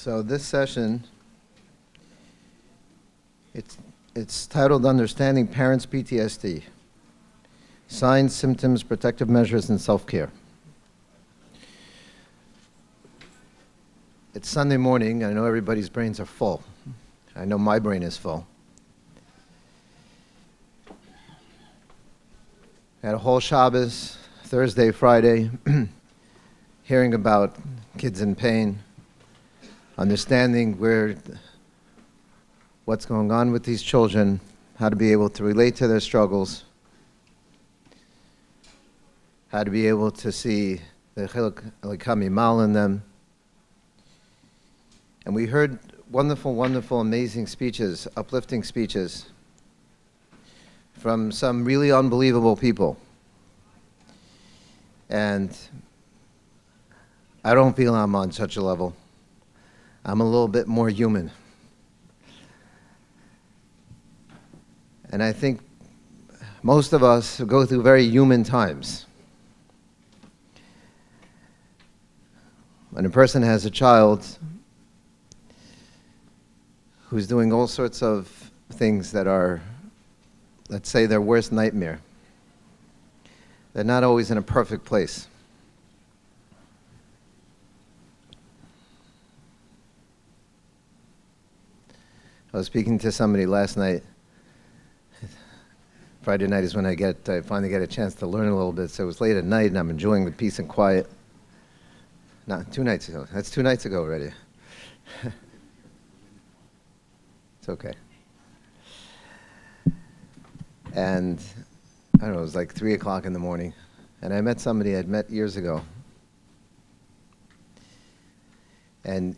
So this session, it's titled Understanding Parents' PTSD, Signs, Symptoms, Protective Measures, and Self-Care. It's Sunday morning. I know everybody's brains are full. I know my brain is full. I had a whole Shabbos, Thursday, Friday, hearing about kids in pain, understanding what's going on with these children, how to be able to relate to their struggles, how to be able to see the chiluk elikam in them. And we heard wonderful, wonderful, amazing speeches, uplifting speeches from some really unbelievable people. And I don't feel I'm on such a level. I'm a little bit more human. And I think most of us go through very human times. When a person has a child who's doing all sorts of things that are, let's say, their worst nightmare, they're not always in a perfect place. I was speaking to somebody last night. Friday night is when I finally get a chance to learn a little bit. So it was late at night, and I'm enjoying the peace and quiet. No, 2 nights ago. That's 2 nights ago already. It's okay. And I don't know, it was like 3 o'clock in the morning. And I met somebody I'd met years ago. And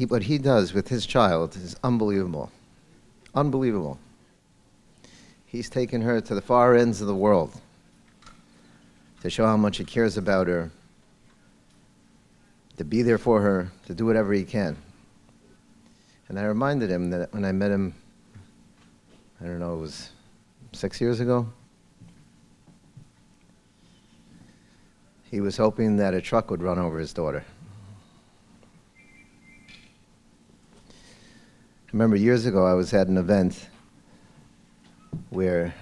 what he does with his child is unbelievable. Unbelievable. He's taken her to the far ends of the world to show how much he cares about her, to be there for her, to do whatever he can. And I reminded him that when I met him, I don't know, it was 6 years ago, he was hoping that a truck would run over his daughter. I remember years ago I was at an event where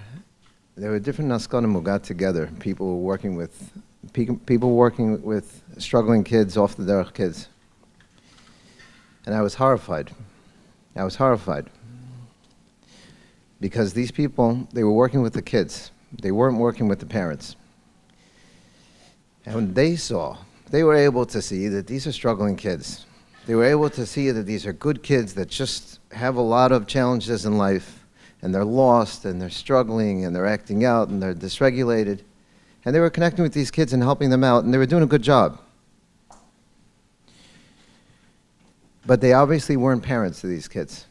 there were different naskanim who got together, people working with struggling kids, off the derech kids. And I was horrified. I was horrified. Because these people, they were working with the kids. They weren't working with the parents. And when they were able to see that these are struggling kids. They were able to see that these are good kids that just have a lot of challenges in life, and they're lost, and they're struggling, and they're acting out, and they're dysregulated. And they were connecting with these kids and helping them out, and they were doing a good job. But they obviously weren't parents to these kids.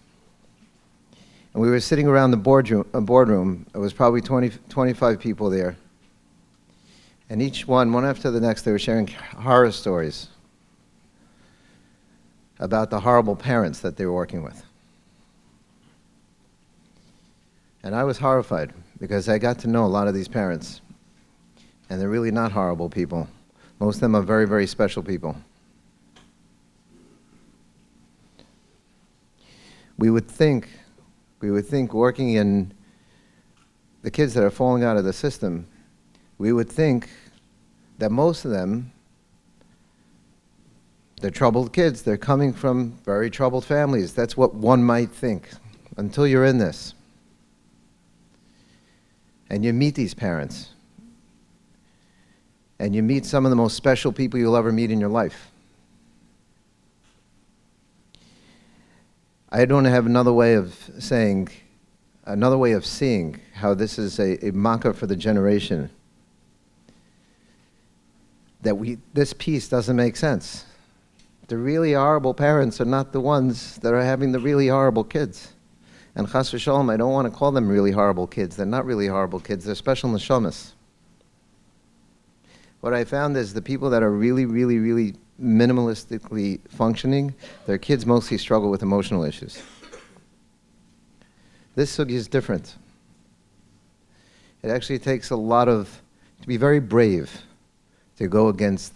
And we were sitting around the boardroom. There was probably 25 people there. And each one after the next, they were sharing horror stories about the horrible parents that they were working with. And I was horrified because I got to know a lot of these parents, and they're really not horrible people. Most of them are very, very special people. We would think working in the kids that are falling out of the system, we would think that most of them, they're troubled kids. They're coming from very troubled families. That's what one might think until you're in this. And you meet these parents. And you meet some of the most special people you'll ever meet in your life. I don't have another way of seeing how this is a makkah for the generation. This piece doesn't make sense. The really horrible parents are not the ones that are having the really horrible kids. And chas v'shalom, I don't want to call them really horrible kids. They're not really horrible kids. They're special neshamas. What I found is the people that are really, really, really minimalistically functioning, their kids mostly struggle with emotional issues. This sugi is different. It actually takes a lot to be very brave to go against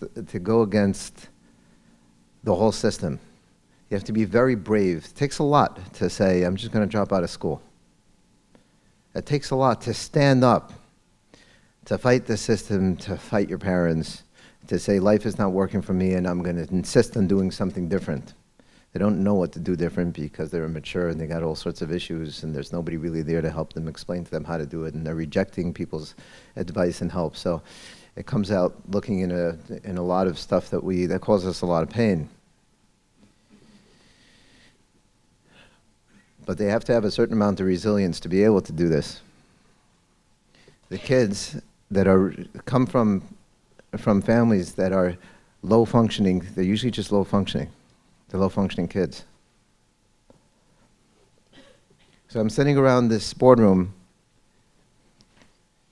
the whole system. You have to be very brave. It takes a lot to say, I'm just going to drop out of school. It takes a lot to stand up, to fight the system, to fight your parents, to say life is not working for me and I'm going to insist on doing something different. They don't know what to do different because they're immature and they got all sorts of issues and there's nobody really there to help them, explain to them how to do it, and they're rejecting people's advice and help. So it comes out looking in a lot of stuff that causes us a lot of pain. But they have to have a certain amount of resilience to be able to do this. The kids that come from families that are low functioning, they're usually just low functioning. They're low functioning kids. So I'm sitting around this boardroom,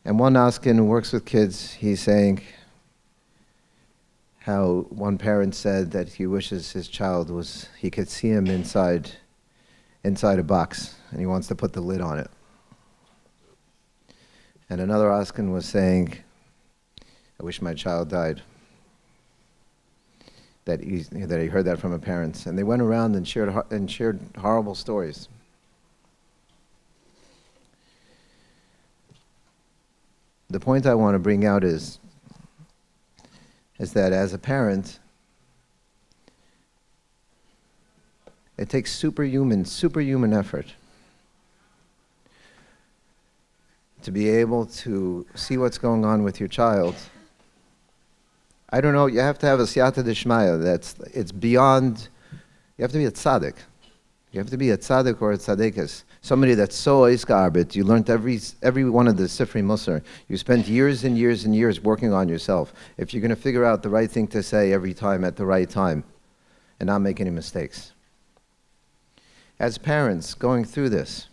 and one Askin who works with kids, he's saying how one parent said that he wishes his child he could see him inside a box, and he wants to put the lid on it. And another Askin was saying, I wish my child died. That he heard that from a parent. And they went around and shared horrible stories. The point I want to bring out is that as a parent, it takes superhuman effort to be able to see what's going on with your child. I don't know, you have to have a siyata d'shmaya. It's beyond, you have to be a tzaddik. You have to be a tzaddik or a tzaddikus. Somebody that's so oiskarbet, you learned every one of the Sifrei Musar. You spent years and years and years working on yourself. If you're going to figure out the right thing to say every time at the right time and not make any mistakes. As parents going through this,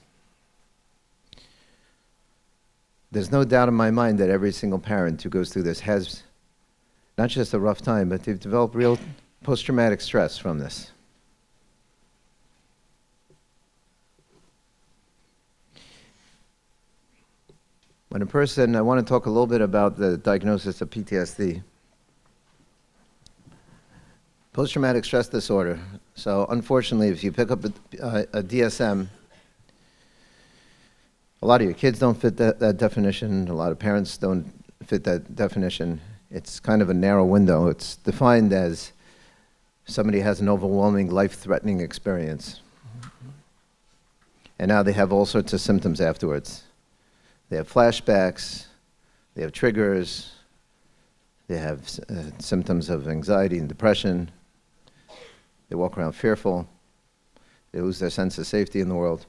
there's no doubt in my mind that every single parent who goes through this has not just a rough time, but they've developed real post-traumatic stress from this. When I want to talk a little bit about the diagnosis of PTSD. Post-traumatic stress disorder. So unfortunately, if you pick up a DSM, a lot of your kids don't fit that definition. A lot of parents don't fit that definition. It's kind of a narrow window. It's defined as somebody has an overwhelming, life-threatening experience. And now they have all sorts of symptoms afterwards. They have flashbacks, they have triggers, they have symptoms of anxiety and depression. They walk around fearful. They lose their sense of safety in the world.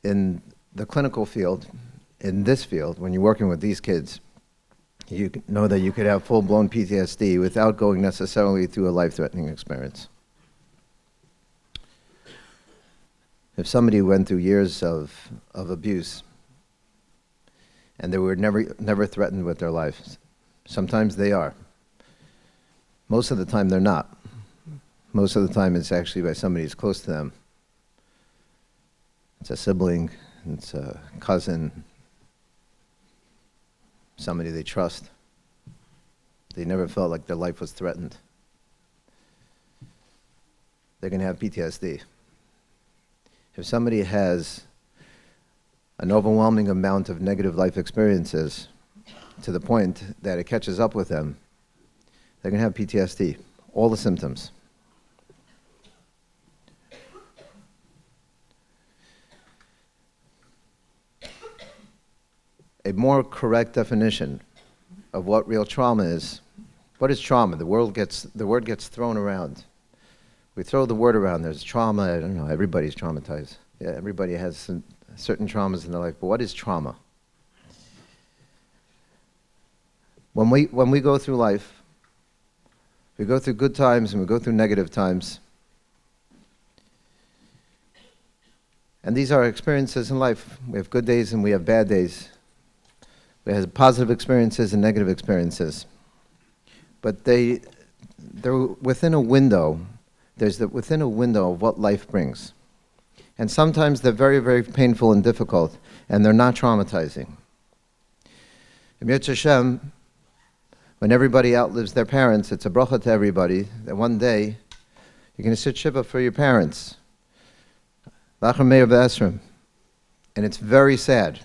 In the clinical field, in this field, when you're working with these kids, you know that you could have full-blown PTSD without going necessarily through a life-threatening experience. If somebody went through years of abuse and they were never threatened with their life, sometimes they are. Most of the time they're not. Most of the time it's actually by somebody who's close to them. It's a sibling, it's a cousin, somebody they trust. They never felt like their life was threatened. They're going to have PTSD. If somebody has an overwhelming amount of negative life experiences to the point that it catches up with them, they're going to have PTSD, all the symptoms. A more correct definition of what real trauma is. What is trauma? The word gets thrown around. We throw the word around. There's trauma. I don't know. Everybody's traumatized. Yeah, everybody has certain traumas in their life. But what is trauma? When we go through life, we go through good times and we go through negative times. And these are experiences in life. We have good days and we have bad days. We have positive experiences and negative experiences. But they're within a window. Within a window of what life brings. And sometimes they're very, very painful and difficult, and they're not traumatizing. Emir Hashem, When everybody outlives their parents, it's a bracha to everybody that one day you're going to sit shiva for your parents. Lachar Meir V'Esrim. And it's very sad.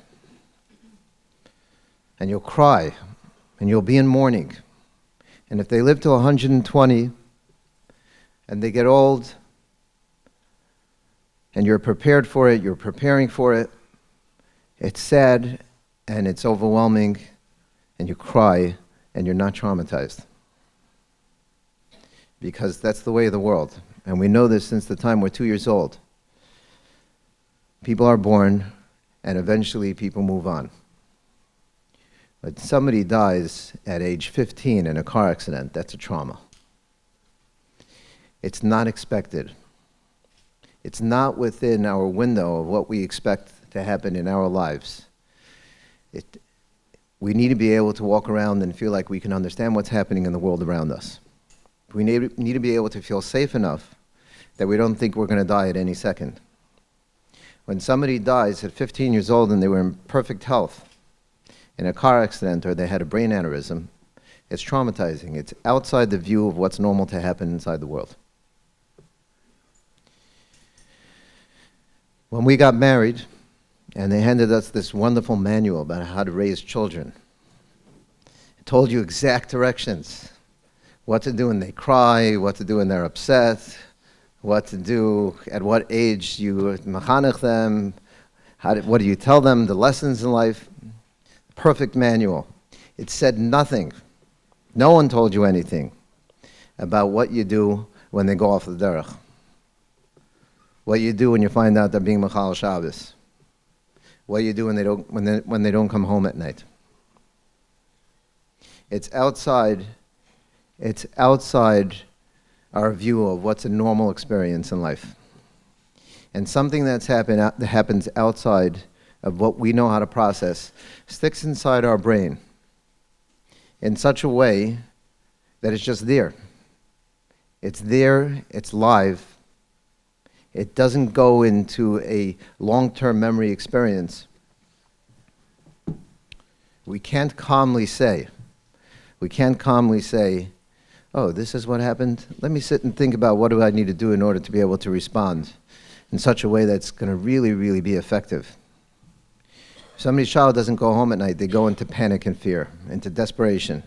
And you'll cry, and you'll be in mourning. And if they live to 120, and they get old, and you're prepared for it, you're preparing for it, it's sad, and it's overwhelming, and you cry, and you're not traumatized. Because that's the way of the world. And we know this since the time we're 2 years old. People are born, and eventually people move on. But somebody dies at age 15 in a car accident, that's a trauma. It's not expected. It's not within our window of what we expect to happen in our lives. We need to be able to walk around and feel like we can understand what's happening in the world around us. We need to be able to feel safe enough that we don't think we're going to die at any second. When somebody dies at 15 years old and they were in perfect health, in a car accident or they had a brain aneurysm, it's traumatizing. It's outside the view of what's normal to happen inside the world. When we got married, and they handed us this wonderful manual about how to raise children, it told you exact directions, what to do when they cry, what to do when they're upset, what to do, at what age you machanech them, what do you tell them, the lessons in life. Perfect manual. It said nothing. No one told you anything about what you do when they go off the derech. What you do when you find out they're being Machal Shabbos. What you do when they don't come home at night. It's outside our view of what's a normal experience in life. And something that happens outside of what we know how to process sticks inside our brain in such a way that it's just there. It's there, it's live. It doesn't go into a long-term memory experience. We can't calmly say, oh, this is what happened. Let me sit and think about what do I need to do in order to be able to respond in such a way that's going to really, really be effective. If somebody's child doesn't go home at night, they go into panic and fear, into desperation.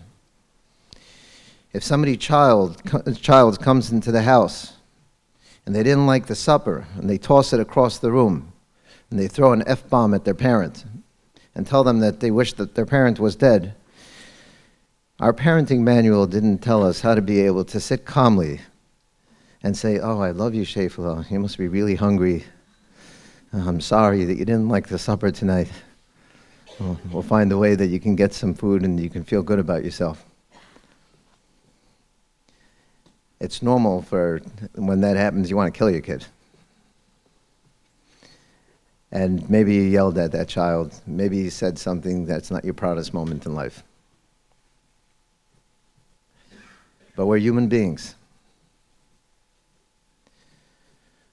If somebody's child comes into the house and they didn't like the supper and they toss it across the room and they throw an F-bomb at their parent and tell them that they wish that their parent was dead, our parenting manual didn't tell us how to be able to sit calmly and say, oh, I love you, Shefala. You must be really hungry. I'm sorry that you didn't like the supper tonight. We'll find a way that you can get some food and you can feel good about yourself. It's normal for when that happens, you want to kill your kid. And maybe you yelled at that child. Maybe you said something that's not your proudest moment in life. But we're human beings.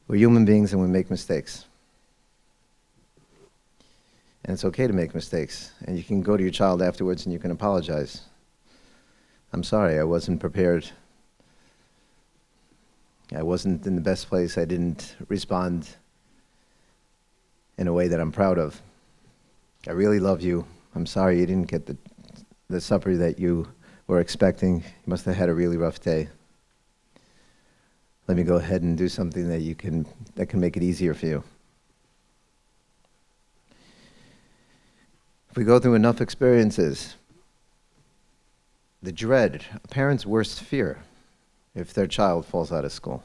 We're human beings and we make mistakes. And it's okay to make mistakes. And you can go to your child afterwards and you can apologize. I'm sorry, I wasn't prepared. I wasn't in the best place. I didn't respond in a way that I'm proud of. I really love you. I'm sorry you didn't get the supper that you were expecting. You must have had a really rough day. Let me go ahead and do something that can make it easier for you. If we go through enough experiences, the dread, a parent's worst fear, if their child falls out of school.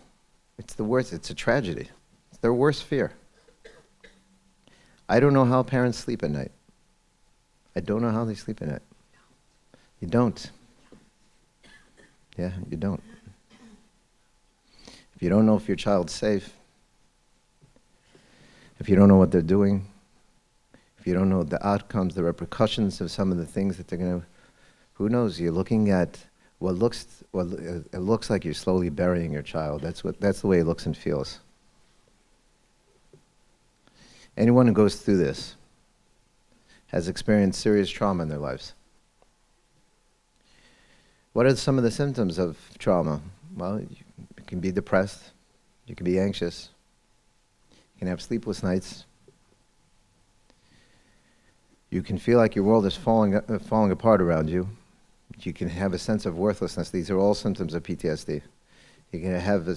It's the worst, it's a tragedy. It's their worst fear. I don't know how parents sleep at night. I don't know how they sleep at night. You don't. Yeah, you don't. If you don't know if your child's safe, if you don't know what they're doing, if you don't know the outcomes, the repercussions of some of the things that they're going to, who knows? You're looking at it looks like you're slowly burying your child. That's the way it looks and feels. Anyone who goes through this has experienced serious trauma in their lives. What are some of the symptoms of trauma? Well, you can be depressed, you can be anxious, you can have sleepless nights, you can feel like your world is falling apart around you, you can have a sense of worthlessness. These are all symptoms of PTSD. You can have a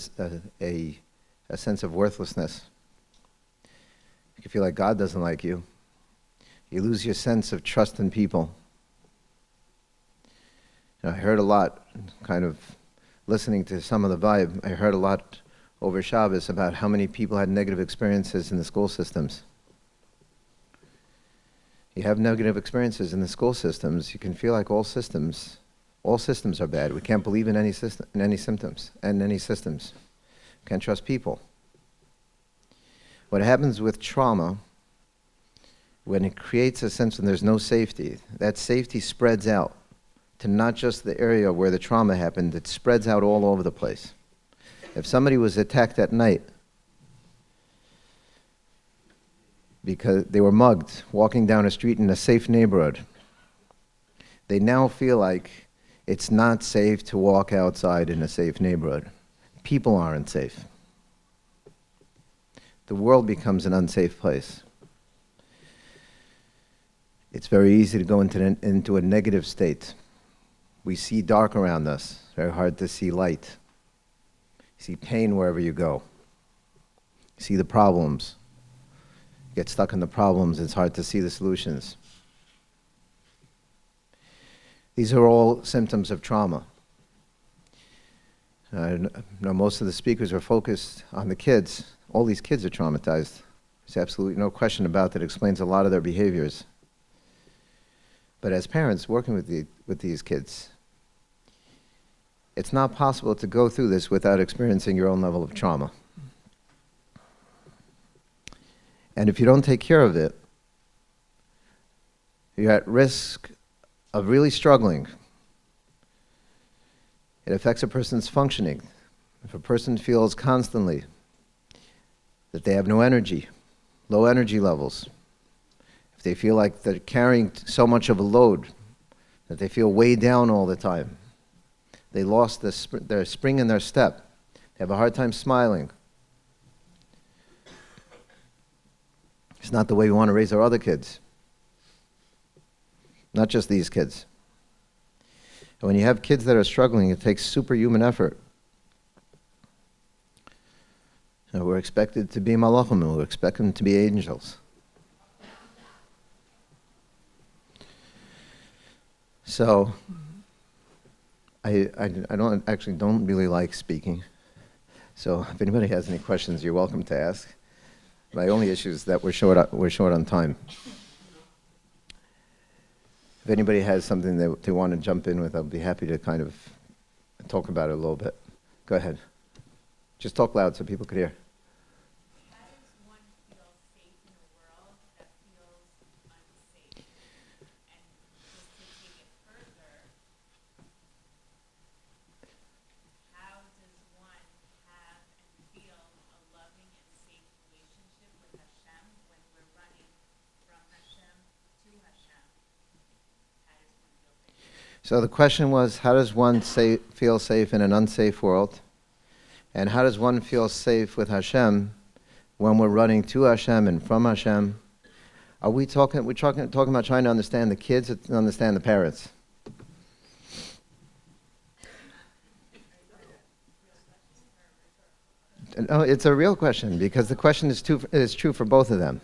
sense of worthlessness. You can feel like God doesn't like you. You lose your sense of trust in people. I heard a lot, kind of listening to some of the vibe, I heard a lot over Shabbos about how many people had negative experiences in the school systems. You have negative experiences in the school systems, you can feel like all systems are bad. We can't believe in any systems. Can't trust people. What happens with trauma, when it creates a sense when there's no safety, that safety spreads out to not just the area where the trauma happened, it spreads out all over the place. If somebody was attacked at night because they were mugged walking down a street in a safe neighborhood, they now feel like it's not safe to walk outside in a safe neighborhood. People aren't safe. The world becomes an unsafe place. It's very easy to go into a negative state. We see dark around us, very hard to see light. You see pain wherever you go. You see the problems. You get stuck in the problems, it's hard to see the solutions. These are all symptoms of trauma. I know most of the speakers are focused on the kids. All these kids are traumatized. There's absolutely no question about that. It explains a lot of their behaviors. But as parents working with these kids, it's not possible to go through this without experiencing your own level of trauma. And if you don't take care of it, you're at risk of really struggling. It affects a person's functioning. If a person feels constantly that they have no energy, low energy levels, if they feel like they're carrying so much of a load, that they feel weighed down all the time, they lost their spring in their step, they have a hard time smiling. It's not the way we want to raise our other kids. Not just these kids. And when you have kids that are struggling, it takes superhuman effort. We're expected to be malachim, we're expected to be angels. So, I don't really like speaking. So if anybody has any questions, you're welcome to ask. My only issue is that we're short on time. If anybody has something that they want to jump in with, I'll be happy to kind of talk about it a little bit. Go ahead. Just talk loud so people could hear. How does one feel safe in a world that feels unsafe? And just to take it further, how does one have and feel a loving and safe relationship with Hashem when we're running from Hashem to Hashem? How does one feel safe? So the question was, how does one feel safe in an unsafe world? And how does one feel safe with Hashem when we're running to Hashem and from Hashem? We're talking about trying to understand the kids and understand the parents? No, it's a real question because the question is true for both of them.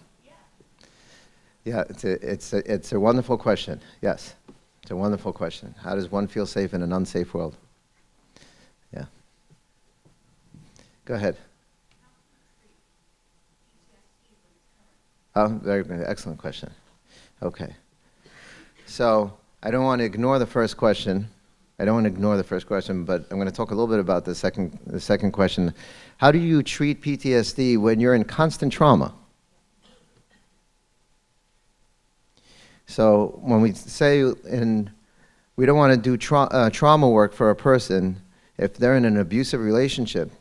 Yeah, it's a wonderful question. Yes, it's a wonderful question. How does one feel safe in an unsafe world? Yeah. Go ahead. Oh, very good. Excellent question. Okay. So I don't want to ignore the first question. But I'm going to talk a little bit about the second question. How do you treat PTSD when you're in constant trauma? So when we say we don't want to do trauma work for a person if they're in an abusive relationship,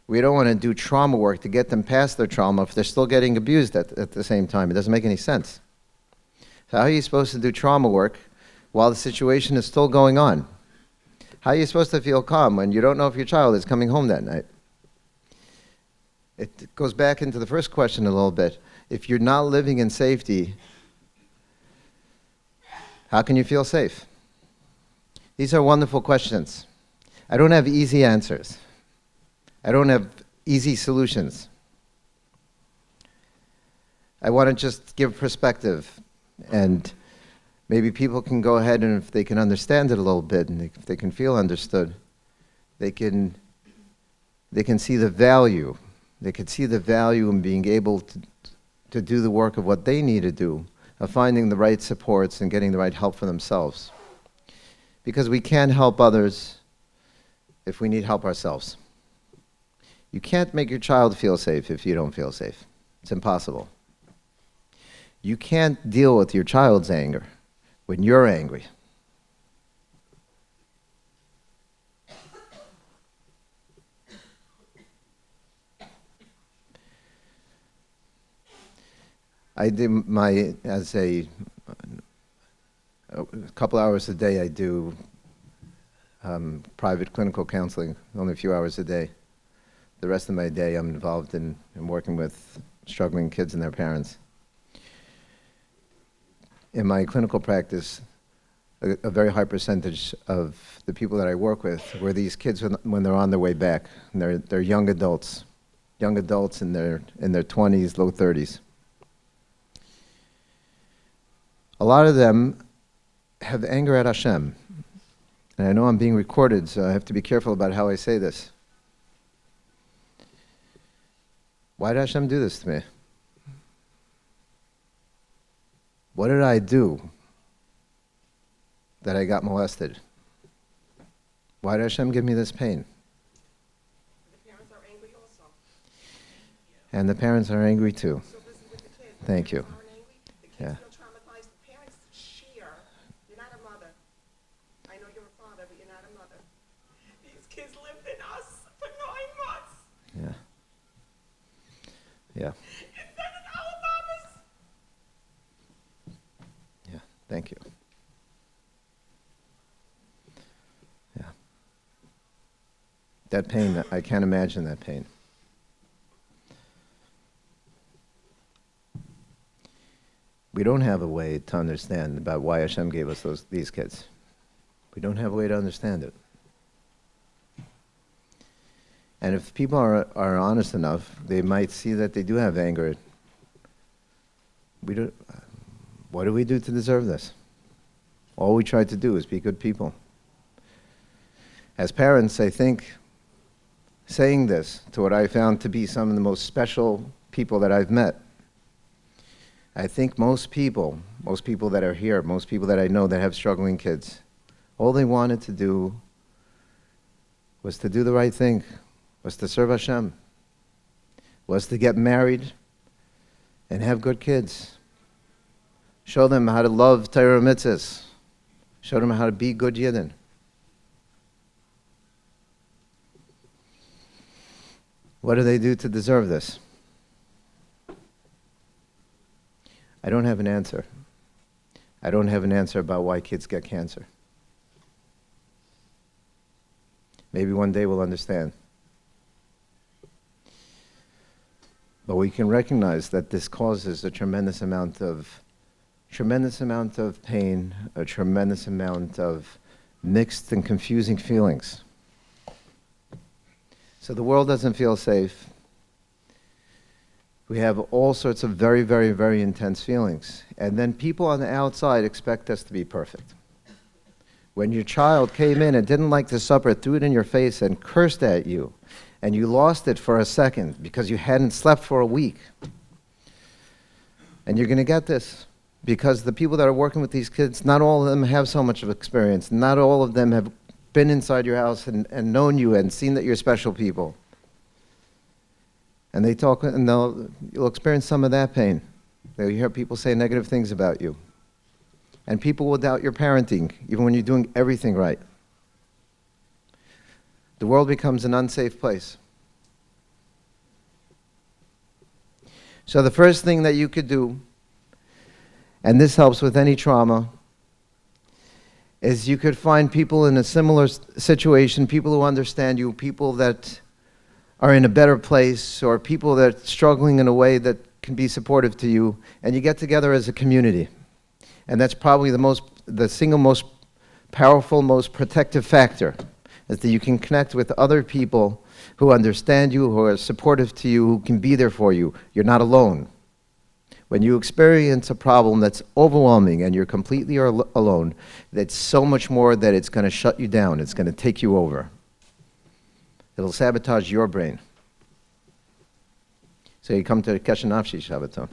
we don't want to do trauma work to get them past their trauma if they're still getting abused at the same time. It doesn't make any sense. So how are you supposed to do trauma work while the situation is still going on? How are you supposed to feel calm when you don't know if your child is coming home that night? It goes back into the first question a little bit. If you're not living in safety, how can you feel safe? These are wonderful questions. I don't have easy answers. I don't have easy solutions. I want to just give perspective, and maybe people can go ahead, and if they can understand it a little bit, and if they can feel understood, they can see the value. They can see the value in being able to do the work of what they need to do, of finding the right supports and getting the right help for themselves. Because we can't help others if we need help ourselves. You can't make your child feel safe if you don't feel safe. It's impossible. You can't deal with your child's anger when you're angry. I do a couple hours a day I do private clinical counseling, only a few hours a day. The rest of my day I'm involved in working with struggling kids and their parents. In my clinical practice, a very high percentage of the people that I work with were these kids when they're on their way back. And they're young adults in their 20s, low 30s. A lot of them have anger at Hashem. And I know I'm being recorded, so I have to be careful about how I say this. Why did Hashem do this to me? What did I do that I got molested? Why did Hashem give me this pain? The parents are angry also. And the parents are angry too. So listen with the kids. Thank you. The parents aren't angry. The kids Yeah. feel traumatized. The parents share. You're not a mother. I know you're a father, but you're not a mother. These kids lived in us for 9 months. Yeah. Yeah. Instead of our mamas. Yeah. Thank you. Yeah. That pain, I can't imagine that pain. We don't have a way to understand about why Hashem gave us these kids. We don't have a way to understand it. And if people are honest enough, they might see that they do have anger. What do we do to deserve this? All we try to do is be good people. As parents, I think saying this to what I found to be some of the most special people that I've met, I think most people that are here, most people that I know that have struggling kids, all they wanted to do was to do the right thing, was to serve Hashem, was to get married and have good kids. Show them how to love Torah mitzvahs. Show them how to be good Yidden. What do they do to deserve this? I don't have an answer. I don't have an answer about why kids get cancer. Maybe one day we'll understand. But we can recognize that this causes a tremendous amount of pain, a tremendous amount of mixed and confusing feelings. So the world doesn't feel safe. We have all sorts of very, very, very intense feelings. And then people on the outside expect us to be perfect. When your child came in and didn't like the supper, threw it in your face and cursed at you, and you lost it for a second because you hadn't slept for a week. And you're going to get this because the people that are working with these kids, not all of them have so much of experience. Not all of them have been inside your house and known you and seen that you're special people. And they talk, and you'll experience some of that pain. You'll hear people say negative things about you. And people will doubt your parenting, even when you're doing everything right. The world becomes an unsafe place. So the first thing that you could do, and this helps with any trauma, is you could find people in a similar situation, people who understand you, people that are in a better place, or people that are struggling in a way that can be supportive to you, and you get together as a community. And that's probably the single most powerful, most protective factor, is that you can connect with other people who understand you, who are supportive to you, who can be there for you. You're not alone. When you experience a problem that's overwhelming and you're completely alone, that's so much more that it's going to shut you down. It's going to take you over. It'll sabotage your brain. So you come to Keshe Nafshi Shabbaton.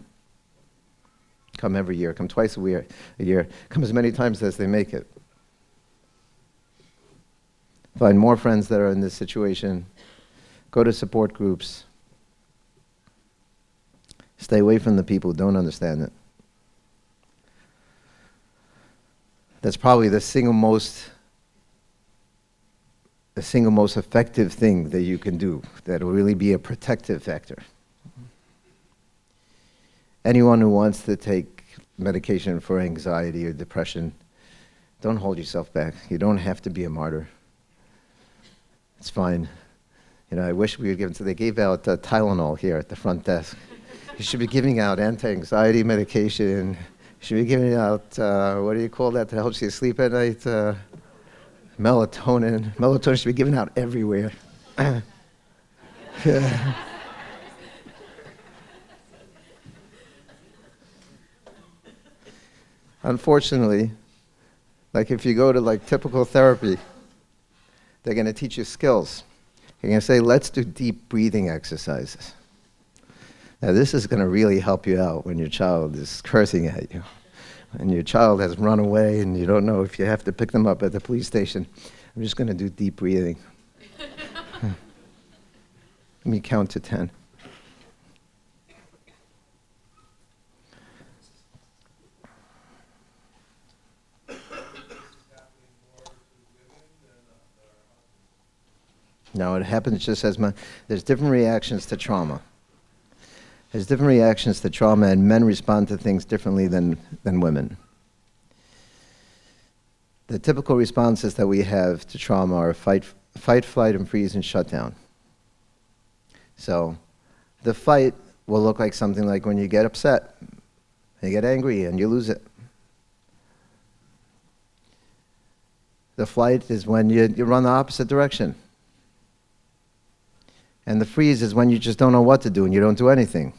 Come every year. Come twice a year. Come as many times as they make it. Find more friends that are in this situation. Go to support groups. Stay away from the people who don't understand it. That's probably the single most effective thing that you can do that will really be a protective factor. Anyone who wants to take medication for anxiety or depression, don't hold yourself back. You don't have to be a martyr. It's fine. You know, I wish we would give, so they gave out Tylenol here at the front desk. You should be giving out anti-anxiety medication. You should be giving out, what do you call that helps you sleep at night? Melatonin. Melatonin should be given out everywhere. Yeah. Unfortunately, like if you go to like typical therapy, they're going to teach you skills. They're going to say, let's do deep breathing exercises. Now this is going to really help you out when your child is cursing at you. And your child has run away and you don't know if you have to pick them up at the police station. I'm just going to do deep breathing. Let me count to 10. No, it happens just as much. There's different reactions to trauma. There's different reactions to trauma, and men respond to things differently than women. The typical responses that we have to trauma are fight, flight, and freeze, and shutdown. So the fight will look like something like when you get upset, you get angry, and you lose it. The flight is when you run the opposite direction. And the freeze is when you just don't know what to do and you don't do anything.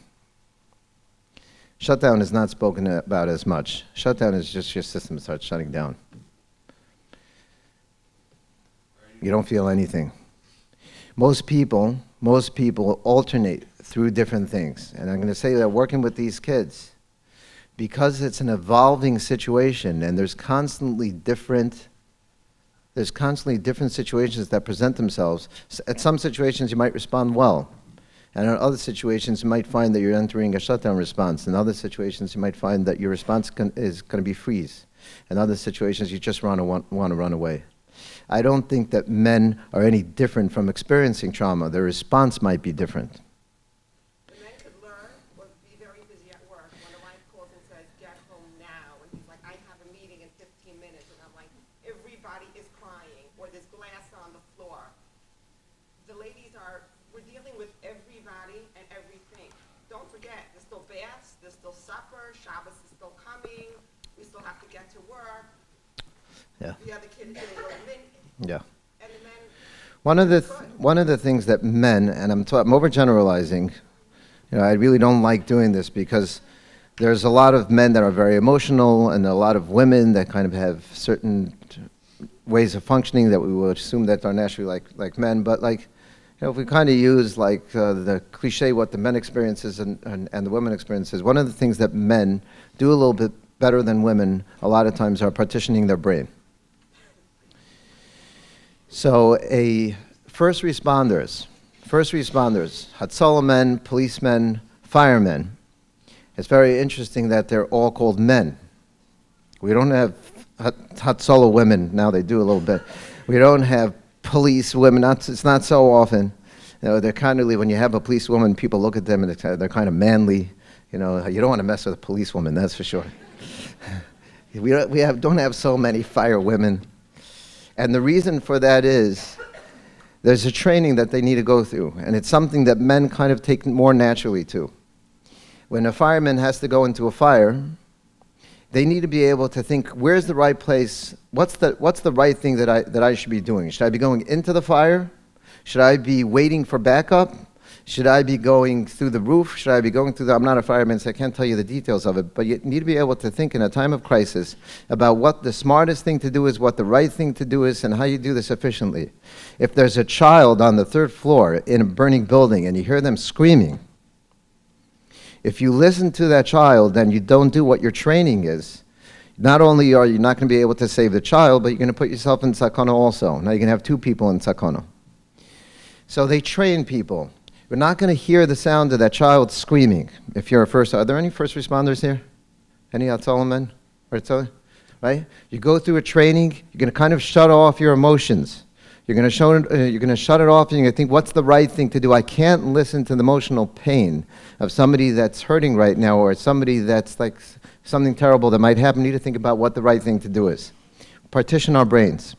Shutdown is not spoken about as much. Shutdown is just your system starts shutting down. You don't feel anything. Most people alternate through different things. And I'm going to say that working with these kids, because it's an evolving situation and there's constantly different situations that present themselves. At some situations you might respond well. And in other situations you might find that you're entering a shutdown response. In other situations you might find that your response is going to be freeze. In other situations you just want to run away. I don't think that men are any different from experiencing trauma. Their response might be different. The men could learn or be very busy at work. When the wife calls and says, get home now, and he's like, I have a meeting in 15 minutes, and I'm like, everybody is crying, or there's glass on the floor. The ladies we're dealing with everybody and everything. Don't forget, there's still baths, there's still supper, Shabbos is still coming, we still have to get to work. Yeah. The other kids doing what Yeah. and the men. One of the things that men, and I'm overgeneralizing, I really don't like doing this because there's a lot of men that are very emotional and a lot of women that kind of have certain ways of functioning that we would assume that are naturally like men, but if we kind of use the cliche what the men experiences and the women experiences, one of the things that men do a little bit better than women a lot of times are partitioning their brain. So first responders, Hatzalah men, policemen, firemen, it's very interesting that they're all called men. We don't have Hatzalah women, now they do a little bit. We don't have police women, it's not so often. They're kind of, when you have a police woman, people look at them and they're kind of manly. You don't want to mess with a police woman, that's for sure. don't have so many fire women. And the reason for that is there's a training that they need to go through, and it's something that men kind of take more naturally to. When a fireman has to go into a fire, they need to be able to think, where's the right place? What's the right thing that I should be doing? Should I be going into the fire? Should I be waiting for backup? Should I be going through the roof? Should I be going through I'm not a fireman, so I can't tell you the details of it, but you need to be able to think in a time of crisis about what the smartest thing to do is, what the right thing to do is, and how you do this efficiently. If there's a child on the 3rd floor in a burning building and you hear them screaming, if you listen to that child and you don't do what your training is, not only are you not going to be able to save the child, but you're going to put yourself in sakana also. Now you can have 2 people in sakana. So they train people. We're not going to hear the sound of that child screaming. If you're are there any first responders here? Any Hatzalah men? Right? You go through a training, you're going to kind of shut off your emotions. You're going to shut it off, and you're going to think, what's the right thing to do? I can't listen to the emotional pain of somebody that's hurting right now, or somebody that's like something terrible that might happen. You need to think about what the right thing to do is. Partition our brains.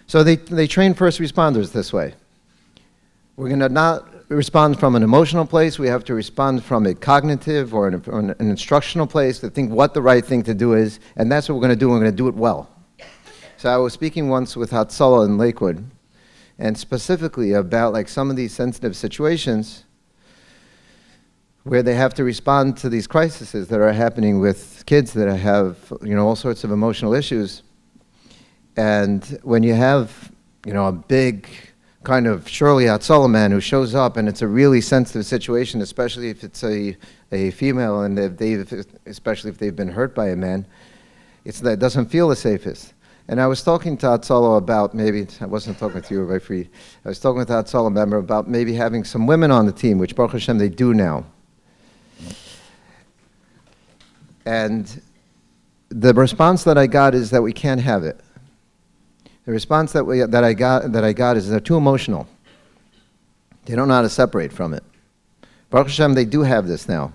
So they train first responders this way. We're going to not respond from an emotional place. We have to respond from a cognitive or an instructional place to think what the right thing to do is, and that's what we're going to do. We're going to do it well. So I was speaking once with Hatzalah in Lakewood, and specifically about like some of these sensitive situations where they have to respond to these crises that are happening with kids that have, all sorts of emotional issues. And when you have, a big kind of Shirley Hatzalah man who shows up, and it's a really sensitive situation, especially if it's a female, and especially if they've been hurt by a man, it doesn't feel the safest. And I was talking to Hatzalah about I wasn't talking with you, Rabbi Fried. I was talking with Hatzalah member about maybe having some women on the team, which Baruch Hashem they do now. And the response that I got is that we can't have it. The response that I got is they're too emotional. They don't know how to separate from it. Baruch Hashem, they do have this now.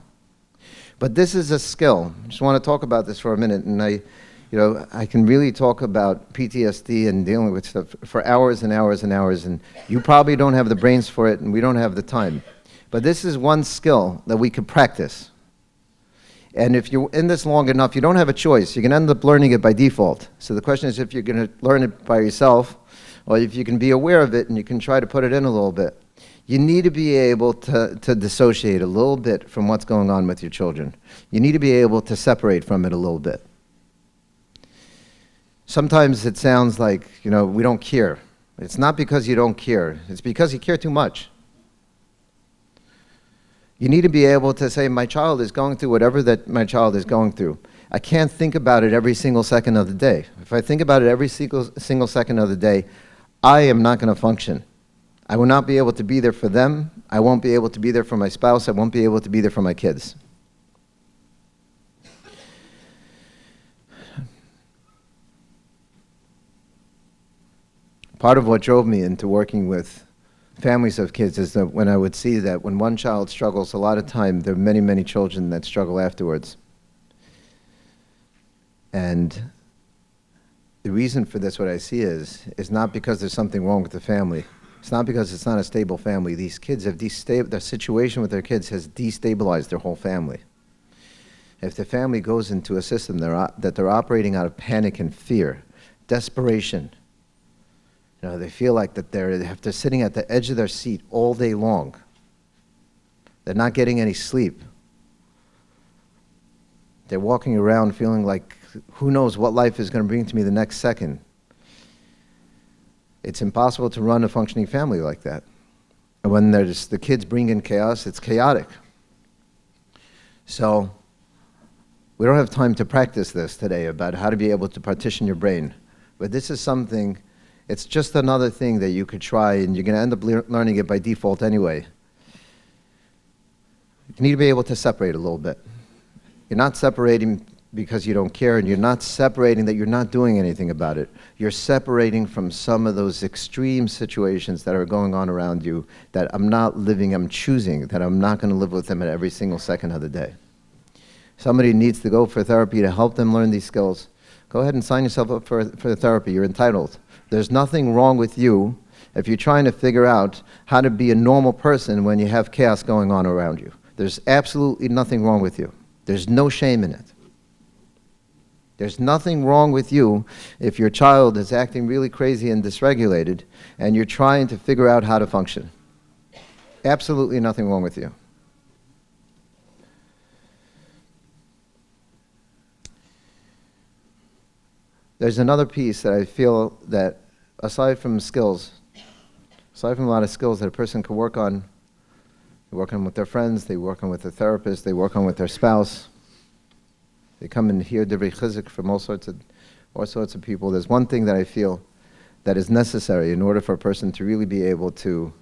But this is a skill. I just want to talk about this for a minute, and I can really talk about PTSD and dealing with stuff for hours and hours and hours, and you probably don't have the brains for it, and we don't have the time. But this is one skill that we could practice. And if you're in this long enough, you don't have a choice. You can end up learning it by default. So the question is if you're going to learn it by yourself, or if you can be aware of it and you can try to put it in a little bit. You need to be able to dissociate a little bit from what's going on with your children. You need to be able to separate from it a little bit. Sometimes it sounds like, we don't care. It's not because you don't care. It's because you care too much. You need to be able to say, my child is going through whatever that my child is going through. I can't think about it every single second of the day. If I think about it every single second of the day, I am not going to function. I will not be able to be there for them. I won't be able to be there for my spouse. I won't be able to be there for my kids. Part of what drove me into working with families of kids is that when I would see that when one child struggles, a lot of time there are many, many children that struggle afterwards. And the reason for this, what I see is not because there's something wrong with the family. It's not because it's not a stable family. These kids have their situation with their kids has destabilized their whole family. If the family goes into a system that they're operating out of panic and fear, desperation, they feel like that they're sitting at the edge of their seat all day long. They're not getting any sleep. They're walking around feeling like, who knows what life is going to bring to me the next second. It's impossible to run a functioning family like that. And when the kids bring in chaos, it's chaotic. So we don't have time to practice this today about how to be able to partition your brain. But this is something. It's just another thing that you could try, and you're going to end up learning it by default anyway. You need to be able to separate a little bit. You're not separating because you don't care, and you're not separating that you're not doing anything about it. You're separating from some of those extreme situations that are going on around you that I'm not living, I'm choosing, that I'm not going to live with them at every single second of the day. somebody needs to go for therapy to help them learn these skills, go ahead and sign yourself up for the therapy. You're entitled. There's nothing wrong with you if you're trying to figure out how to be a normal person when you have chaos going on around you. There's absolutely nothing wrong with you. There's no shame in it. There's nothing wrong with you if your child is acting really crazy and dysregulated and you're trying to figure out how to function. Absolutely nothing wrong with you. There's another piece that I feel that aside from skills, aside from a lot of skills that a person can work on, they work on with their friends, they work on with their therapist, they work on with their spouse, they come and hear divrei chizuk from all sorts of people. There's one thing that I feel that is necessary in order for a person to really be able to,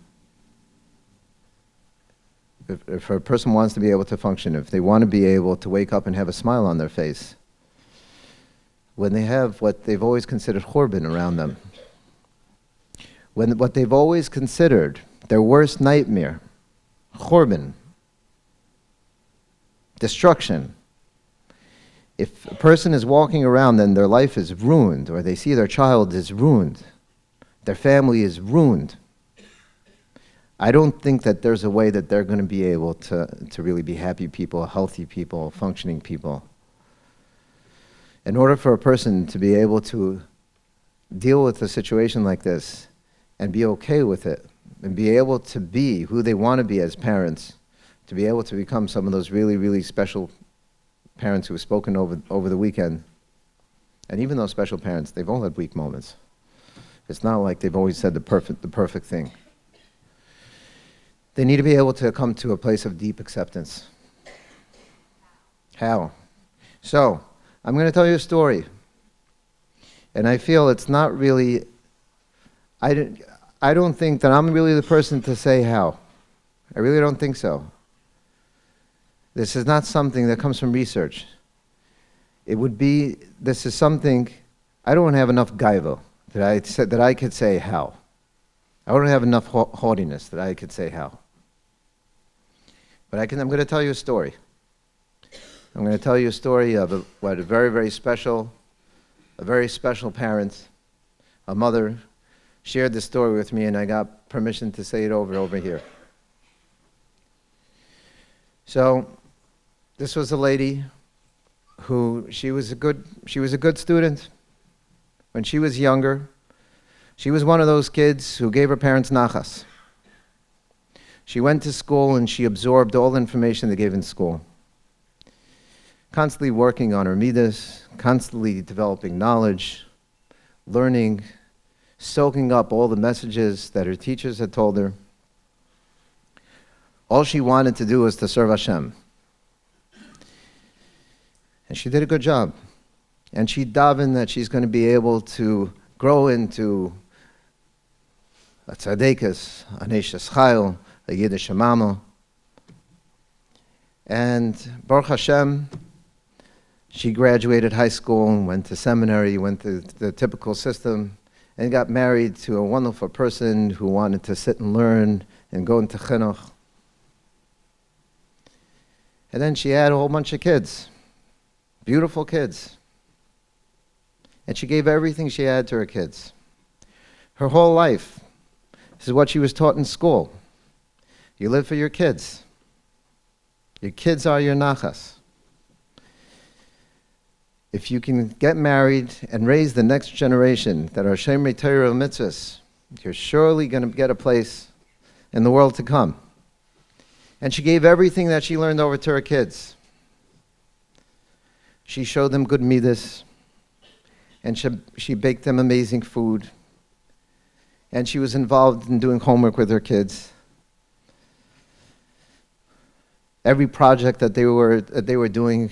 if a person wants to be able to function, if they want to be able to wake up and have a smile on their face, when they have what they've always considered churban around them, when what they've always considered their worst nightmare, churban, destruction, if a person is walking around and their life is ruined, or they see their child is ruined, their family is ruined, I don't think that there's a way that they're going to be able to really be happy people, healthy people, functioning people. In order for a person to be able to deal with a situation like this and be okay with it, and be able to be who they want to be as parents, to be able to become some of those really, really special parents who have spoken over the weekend, and even those special parents, they've all had weak moments. It's not like they've always said the perfect thing. They need to be able to come to a place of deep acceptance. How? So, I'm going to tell you a story. And I feel it's not really, I don't think that I'm really the person to say how. I really don't think so. This is not something that comes from research. This is something, I don't have enough gaiva that I could say how. I don't have enough haughtiness that I could say how. But I'm going to tell you a story. I'm going to tell you a story of a very, very special parent, a mother, shared this story with me, and I got permission to say it over here. So, this was a lady who she was a good student. When she was younger, she was one of those kids who gave her parents nachas. She went to school and she absorbed all the information they gave in school. Constantly working on her midas, constantly developing knowledge, learning, soaking up all the messages that her teachers had told her. All she wanted to do was to serve Hashem. And she did a good job. And she davened that she's going to be able to grow into a tzaddikas, a neishes chayil, a yiddish mama. And Baruch Hashem, she graduated high school and went to seminary, went to the typical system, and got married to a wonderful person who wanted to sit and learn and go into chinuch. And then she had a whole bunch of kids, beautiful kids. And she gave everything she had to her kids. Her whole life. This is what she was taught in school. You live for your kids. Your kids are your nachas. If you can get married and raise the next generation that are Shemrei Torah mitzvahs, you're surely going to get a place in the world to come. And she gave everything that she learned over to her kids. She showed them good midas, and she baked them amazing food, and she was involved in doing homework with her kids. Every project that they were doing,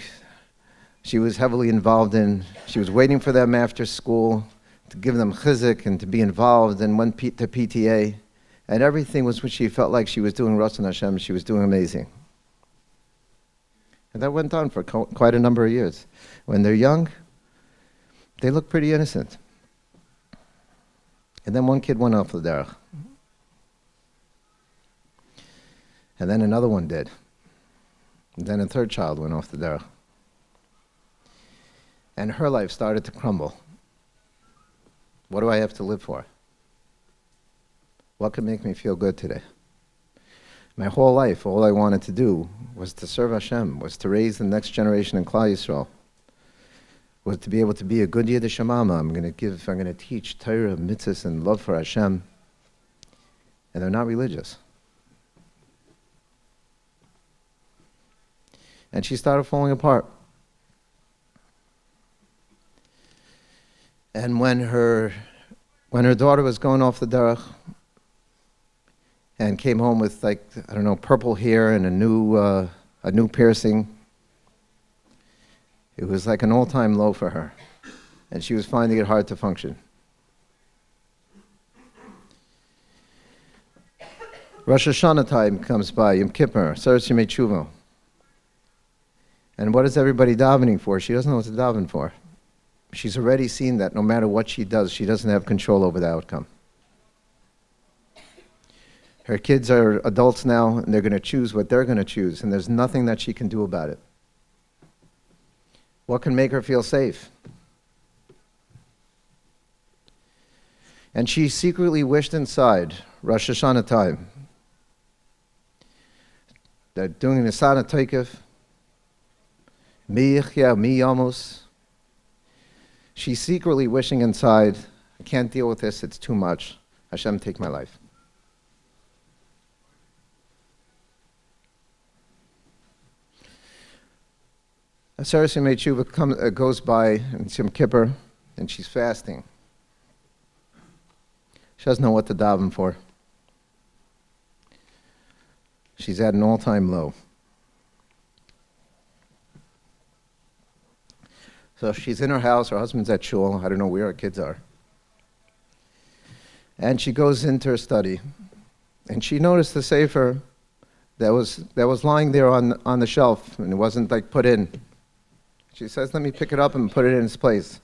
she was heavily involved in. She was waiting for them after school to give them chizuk and to be involved, and went to PTA. And everything was what she felt like she was doing Ratzon Hashem. She was doing amazing. And that went on for quite a number of years. When they're young, they look pretty innocent. And then one kid went off the derech. And then another one did. And then a third child went off the derech. and her life started to crumble. What do I have to live for? What could make me feel good today? My whole life, all I wanted to do was to serve Hashem, was to raise the next generation in Klal Yisrael, was to be able to be a good Yiddish mama. I'm going to teach Torah, mitzvahs, and love for Hashem. And they're not religious. And she started falling apart. And when her daughter was going off the derech and came home with, like, I don't know, purple hair and a new piercing, it was like an all-time low for her. And she was finding it hard to function. Rosh Hashanah time comes by, Yom Kippur, Seres Yemei Tshuva. And what is everybody davening for? She doesn't know what to daven for. She's already seen that no matter what she does, she doesn't have control over the outcome. Her kids are adults now, and they're going to choose what they're going to choose, and there's nothing that she can do about it. What can make her feel safe? And she secretly wished inside, Rosh Hashanah time, that doing the Sana Toikef, Mi Yichya, Mi Yamos, she's secretly wishing inside, I can't deal with this, it's too much. Hashem, take my life. Seres Yemei Tshuva goes by, and it's Yom Kippur, and she's fasting. She doesn't know what to daven for. She's at an all-time low. So she's in her house, her husband's at shul, I don't know where her kids are. And she goes into her study, and she noticed the sefer that was lying there on the shelf, and it wasn't like put in. She says, let me pick it up and put it in its place.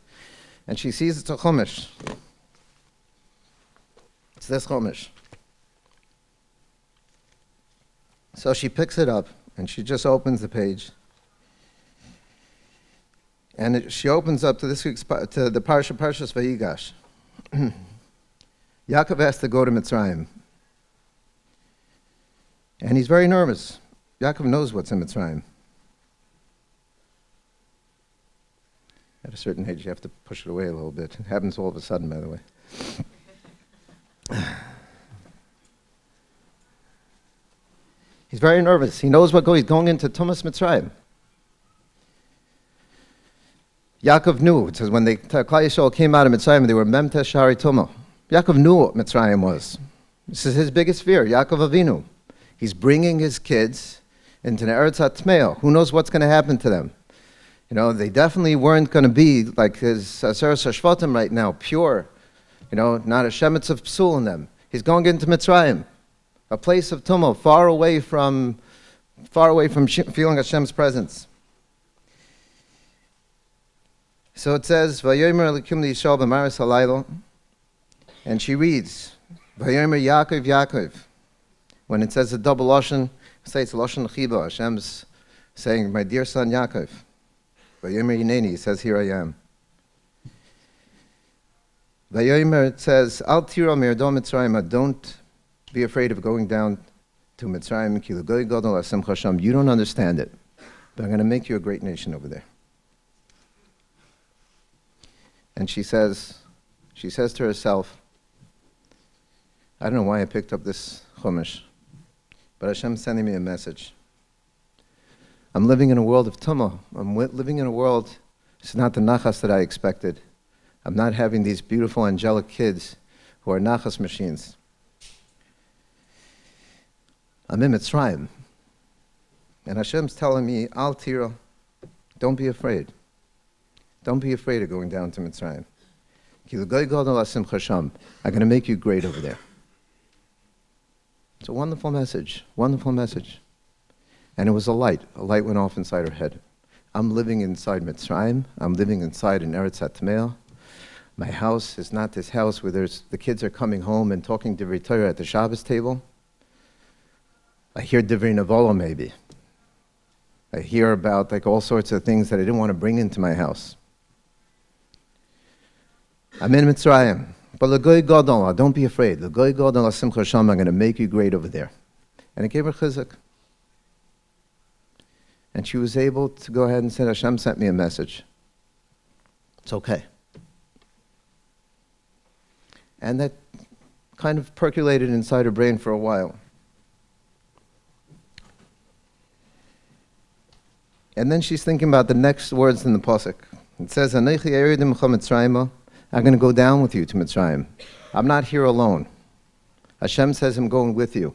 And she sees it's a chumash. It's this chumash. So she picks it up, and she just opens the page. And she opens up to this week's to the Parshas Vayigash. Yaakov has to go to Mitzrayim. And he's very nervous. Yaakov knows what's in Mitzrayim. At a certain age, you have to push it away a little bit. It happens all of a sudden, by the way. He's very nervous. He knows he's going into Tumas Mitzrayim. Yaakov knew. It says when Klal Yisrael came out of Mitzrayim, they were Memtes Shari Tumah. Yaakov knew what Mitzrayim was. This is his biggest fear, Yaakov Avinu. He's bringing his kids into the Eretz HaTmeo. Who knows what's going to happen to them? You know, they definitely weren't going to be like his Aseres HaShvatim right now, pure. You know, not a shemetz of psul in them. He's going into Mitzrayim, a place of tumah, far away from feeling Hashem's presence. So it says, Vayomer Elikim Yishal b'maris halaylo, and she reads, Vayomer Yaakov Yaakov. When it says a double lashon, say it's lashon chiba. Hashem's saying, my dear son Yaakov. Vayomer Yineni, he says, here I am. Vayomer, it says, Al tira mirdo Mitzrayim, don't be afraid of going down to Mitzrayim. Ki l'goy gadol asim chasham. You don't understand it, but I'm going to make you a great nation over there. And she says to herself, I don't know why I picked up this chumash, but Hashem's sending me a message. I'm living in a world of tumah. I'm living in a world, it's not the nachas that I expected. I'm not having these beautiful angelic kids who are nachas machines. I'm in Mitzrayim. And Hashem's telling me, Al tira, don't be afraid. Don't be afraid of going down to Mitzrayim. I'm going to make you great over there. It's a wonderful message, wonderful message. And it was a light went off inside her head. I'm living inside Mitzrayim. I'm living inside an Eretz HaTmeo. My house is not this house where the kids are coming home and talking Divrei Torah at the Shabbos table. I hear Divrei Nevolah maybe. I hear about like all sorts of things that I didn't want to bring into my house. I'm in Mitzrayim. But l'goy gadol, don't be afraid. L'goy gadol simcha Hashem, I'm going to make you great over there. And it gave her chizuk. And she was able to go ahead and say, Hashem sent me a message. It's okay. And that kind of percolated inside her brain for a while. And then she's thinking about the next words in the pasuk. It says, "Anechi eridim Mitzrayim." I'm going to go down with you to Mitzrayim. I'm not here alone. Hashem says I'm going with you.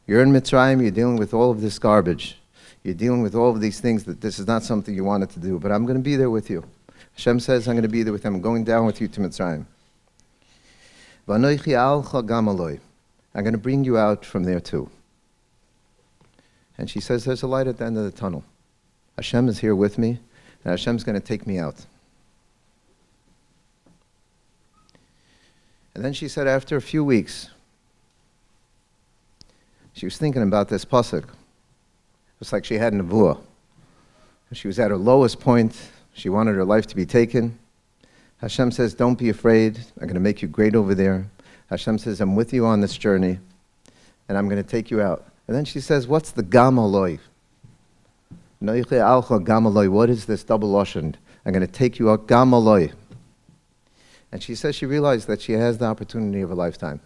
You're in Mitzrayim, you're dealing with all of this garbage. You're dealing with all of these things that this is not something you wanted to do, but I'm going to be there with you. Hashem says I'm going to be there with him. I'm going down with you to Mitzrayim. V'anoichi alcha gam aloi. I'm going to bring you out from there too. And she says there's a light at the end of the tunnel. Hashem is here with me, and Hashem's going to take me out. And then she said after a few weeks, she was thinking about this pasuk. It was like she had a nevuah. She was at her lowest point. She wanted her life to be taken. Hashem says, don't be afraid. I'm going to make you great over there. Hashem says, I'm with you on this journey, and I'm going to take you out. And then she says, what's the gam aloi? Noiche alcha gam aloi. What is this double lashon? I'm going to take you out, gam aloi. And she says she realized that she has the opportunity of a lifetime.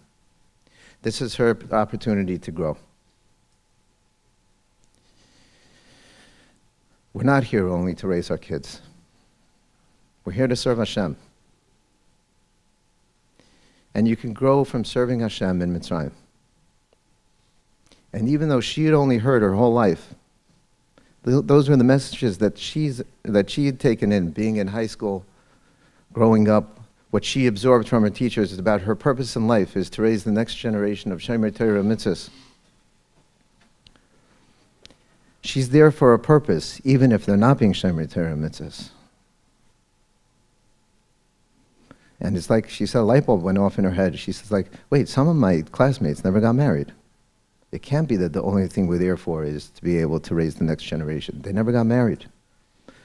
This is her opportunity to grow. We're not here only to raise our kids. We're here to serve Hashem. And you can grow from serving Hashem in Mitzrayim. And even though she had only heard her whole life, those were the messages that she had taken in, being in high school, growing up. What she absorbed from her teachers is about her purpose in life is to raise the next generation of Shomer Torah mitzvahs. She's there for a purpose, even if they're not being Shomer Torah mitzvahs. And it's like, she said a light bulb went off in her head. She says like, wait, some of my classmates never got married. It can't be that the only thing we're there for is to be able to raise the next generation. They never got married.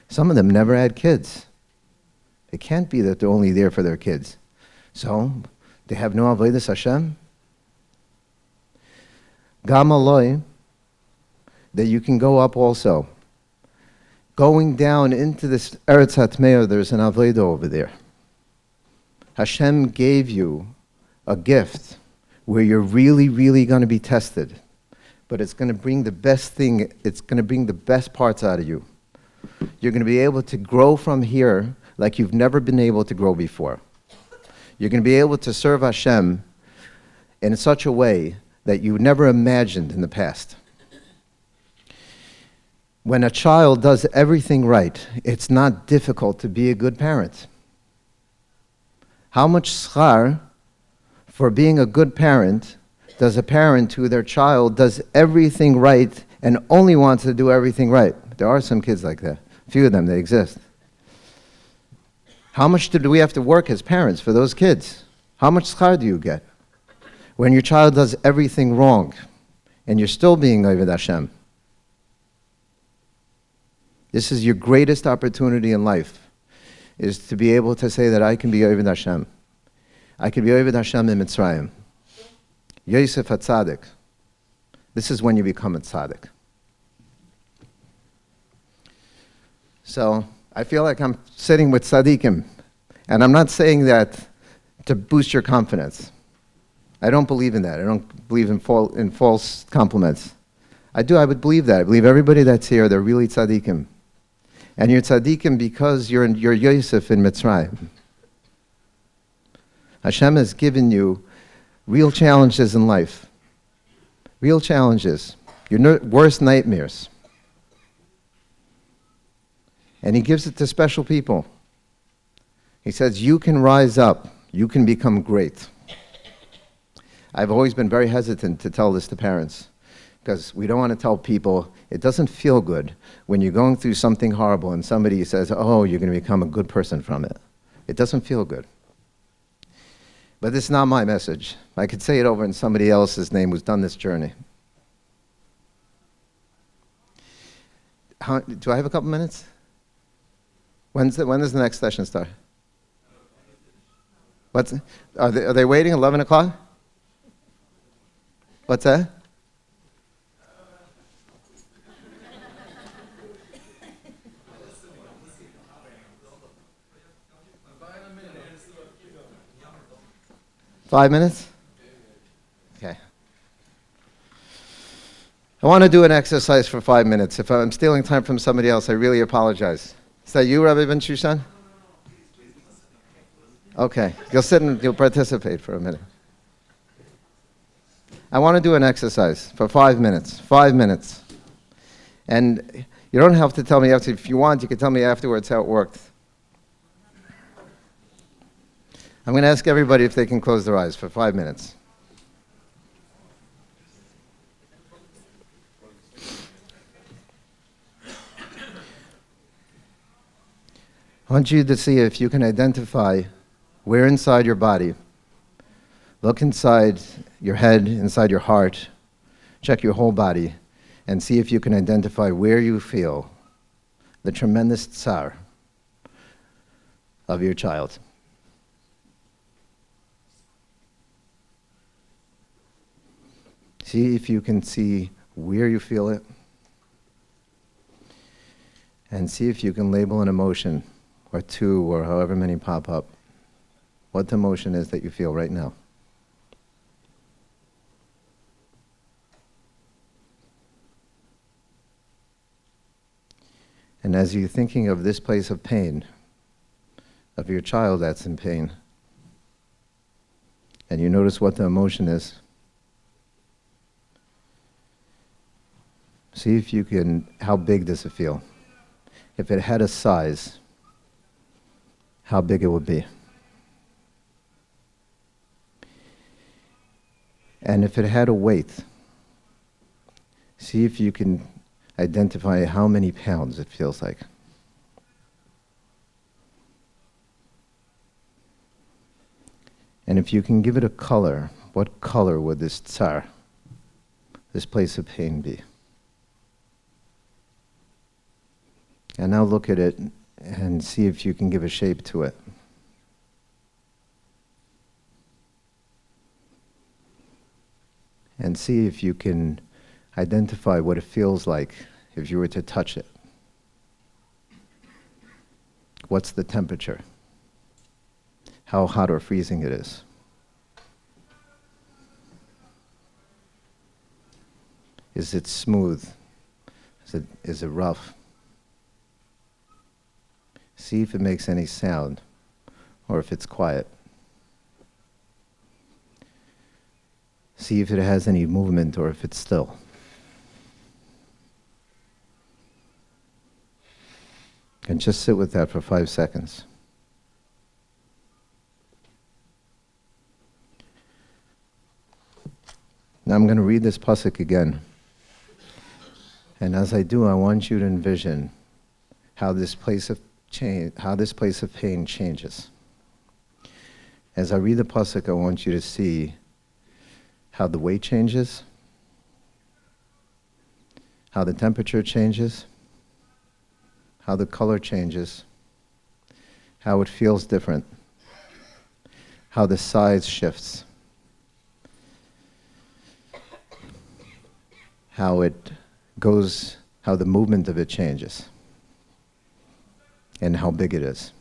Some of them never had kids. It can't be that they're only there for their kids. So, they have no avodas Hashem. Gam aloi, that you can go up also. Going down into this Eretz HaTmeah, there's an avodah over there. Hashem gave you a gift where you're really, really going to be tested. But it's going to bring the best thing, it's going to bring the best parts out of you. You're going to be able to grow from here like you've never been able to grow before. You're going to be able to serve Hashem in such a way that you never imagined in the past. When a child does everything right, it's not difficult to be a good parent. How much schar for being a good parent does a parent who their child does everything right and only wants to do everything right? There are some kids like that. A few of them, they exist. How much do we have to work as parents for those kids? How much schar do you get when your child does everything wrong and you're still being Oved Hashem? This is your greatest opportunity in life, is to be able to say that I can be Oved Hashem. I can be Oved Hashem in Mitzrayim. Yosef HaTzadik. This is when you become a tzaddik. So, I feel like I'm sitting with tzaddikim, and I'm not saying that to boost your confidence. I don't believe in that. I don't believe in false compliments. I would believe that. I believe everybody that's here, they're really tzaddikim. And you're tzaddikim because you're Yosef in Mitzrayim. Hashem has given you real challenges in life. Real challenges. Your worst nightmares. And he gives it to special people. He says, you can rise up. You can become great. I've always been very hesitant to tell this to parents, because we don't want to tell people, it doesn't feel good when you're going through something horrible and somebody says, oh, you're going to become a good person from it. It doesn't feel good. But this is not my message. I could say it over in somebody else's name who's done this journey. Do I have a couple minutes? When does the next session start? What's, are they waiting 11 o'clock? What's that? Five minutes? Okay. I want to do an exercise for 5 minutes. If I'm stealing time from somebody else, I really apologize. Is that you, Rabbi Ben Shushan? Okay. You'll sit and you'll participate for a minute. I want to do an exercise for 5 minutes. 5 minutes. And you don't have to tell me after. If you want, you can tell me afterwards how it worked. I'm going to ask everybody if they can close their eyes for 5 minutes. I want you to see if you can identify where inside your body. Look inside your head, inside your heart. Check your whole body and see if you can identify where you feel the tremendous tsar of your child. See if you can see where you feel it. And see if you can label an emotion or two or however many pop up. What the emotion is that you feel right now. And as you're thinking of this place of pain, of your child that's in pain, and you notice what the emotion is, see if you can, how big does it feel? If it had a size, how big it would be. And if it had a weight, see if you can identify how many pounds it feels like. And if you can give it a color, what color would this tsar, this place of pain, be? And now look at it and see if you can give a shape to it. And see if you can identify what it feels like if you were to touch it. What's the temperature? How hot or freezing it is. Is it smooth? Is it rough? See if it makes any sound or if it's quiet. See if it has any movement or if it's still. And just sit with that for 5 seconds. Now I'm going to read this pasuk again. And as I do, I want you to envision how this place of pain changes. As I read the pasuk, I want you to see how the weight changes, how the temperature changes, how the color changes, how it feels different, how the size shifts, how it goes, how the movement of it changes, and how big it is.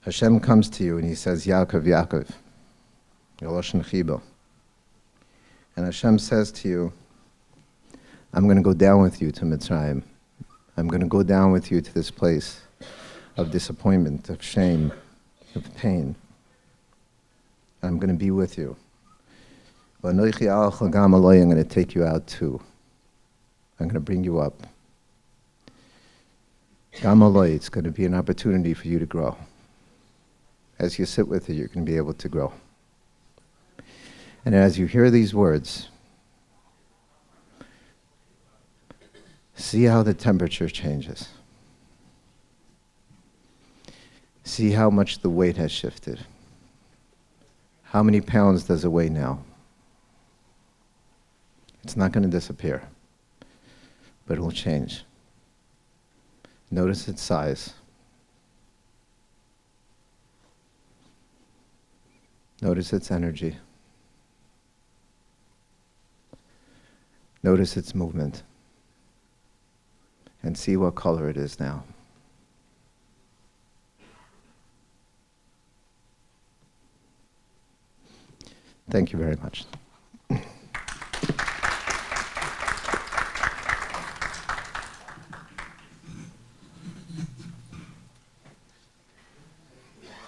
Hashem comes to you and he says, Yaakov, Yaakov, Yolosh Nechibo. And Hashem says to you, I'm going to go down with you to Mitzrayim. I'm going to go down with you to this place of disappointment, of shame, of pain. I'm going to be with you. I'm going to take you out too. I'm going to bring you up. Gamaloi, it's going to be an opportunity for you to grow. As you sit with it, you're going to be able to grow. And as you hear these words, see how the temperature changes. See how much the weight has shifted. How many pounds does it weigh now? It's not going to disappear, but it will change. Notice its size. Notice its energy. Notice its movement. And see what color it is now. Thank you very much.